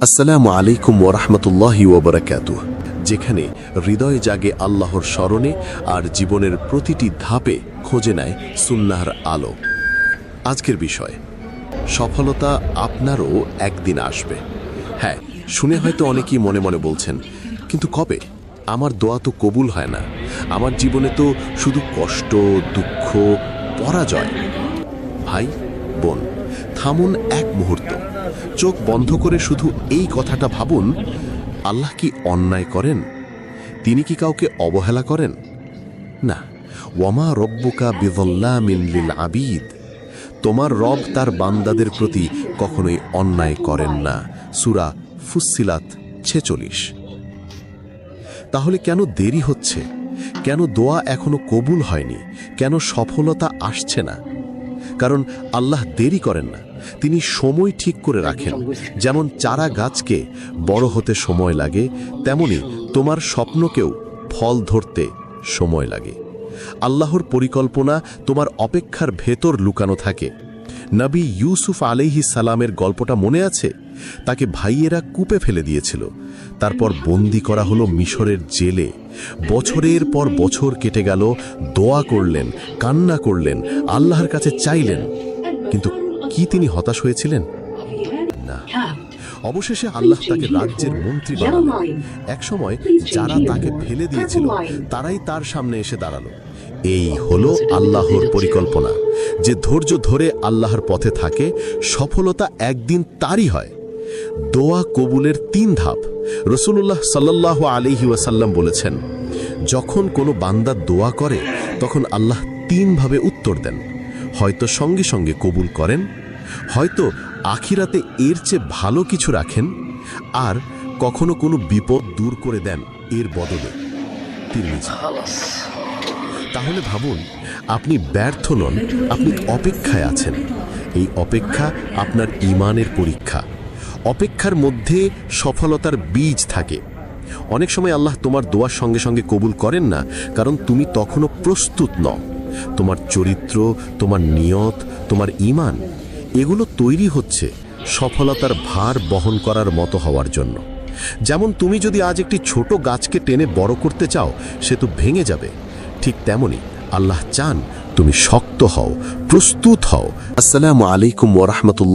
আসসালামু আলাইকুম ওরহমতুল্লাহি ওবরাকাতুহ। যেখানে হৃদয় জাগে আল্লাহর স্মরণে আর জীবনের প্রতিটি ধাপে খোঁজে নেয় সুন্নাহর আলো। আজকের বিষয়, সফলতা আপনারও একদিন আসবে। হ্যাঁ, শুনে হয়তো অনেকেই মনে মনে বলছেন, কিন্তু কবে? আমার দোয়া তো কবুল হয় না, আমার জীবনে তো শুধু কষ্ট, দুঃখ, পরাজয়। ভাই বোন, থামুন এক মুহূর্ত, চোখ বন্ধ করে শুধু এই কথাটা ভাবুন, আল্লাহ কি অন্যায় করেন? তিনি কি কাউকে অবহেলা করেন? না। ওয়ামা রব্বুকা বিযল্লামিন লিল আবিদ। তোমার রব তার বান্দাদের প্রতি কখনোই অন্যায় করেন না। সূরা ফুসসিলাত 46। তাহলে কেন দেরি হচ্ছে? কেন দোয়া এখনো কবুল হয়নি? কেন সফলতা আসছে না? কারণ আল্লাহ দেরি করেন না, তিনি সময় ঠিক করে রাখেন। যেমন চারা গাছকে বড় হতে সময় লাগে, তেমনি তোমার স্বপ্নকেও ফল ধরতে সময় লাগে। আল্লাহর পরিকল্পনা তোমার অপেক্ষার ভেতর লুকানো থাকে। নবী ইউসুফ আলাইহিস সালামের গল্পটা মনে আছে? তাকে ভাইয়েরা কূপে ফেলে দিয়েছিল, তারপর বন্দী করা হলো মিশরের জেলে। বছরের পর বছর কেটে গেল, দোয়া করলেন, কান্না করলেন, আল্লাহর কাছে চাইলেন, কিন্তু কি তিনি হতাশ হয়েছিলেন? না। অবশেষে আল্লাহ তাকে রাজ্যের মন্ত্রী বানালেন। একসময় যারা তাকে ফেলে দিয়েছিল তারাই তার সামনে এসে দাঁড়ালো। এই হলো আল্লাহর পরিকল্পনা। যে ধৈর্য ধরে আল্লাহর পথে থাকে, সফলতা একদিন তারই হয়। দোয়া কবুলের 3 ধাপ। রাসূলুল্লাহ সাল্লাল্লাহু আলাইহি ওয়াসাল্লাম বলেছেন, যখন কোনো বান্দা দোয়া করে তখন আল্লাহ 3 ভাবে উত্তর দেন। হয়তো সঙ্গে সঙ্গে কবুল করেন, হয়তো আখিরাতে এর চেয়ে ভালো কিছু রাখেন, আর কখনো কোনো বিপদ দূর করে দেন এর বদলে। তিরমিজি। তাহলে ভাবুন, আপনি ব্যর্থ নন, আপনি অপেক্ষায় আছেন। এই অপেক্ষা আপনার ঈমানের পরীক্ষা। অপেক্ষার মধ্যে সফলতার বীজ থাকে। অনেক সময় আল্লাহ তোমার দোয়ার সঙ্গে সঙ্গে কবুল করেন না, কারণ তুমি তখনও প্রস্তুত নও। তোমার চরিত্র, তোমার নিয়ত, তোমার ঈমান, এগুলো তৈরি হচ্ছে সফলতার ভার বহন করার মতো হওয়ার জন্য। যেমন তুমি যদি আজ একটি ছোট গাছকে টেনে বড় করতে চাও, সে তো ভেঙে যাবে। ঠিক তেমনি আল্লাহ চান তুমি শক্ত হও, প্রস্তুত হও। আসসালামু আলাইকুম ওয়া রাহমাতুল্লাহ।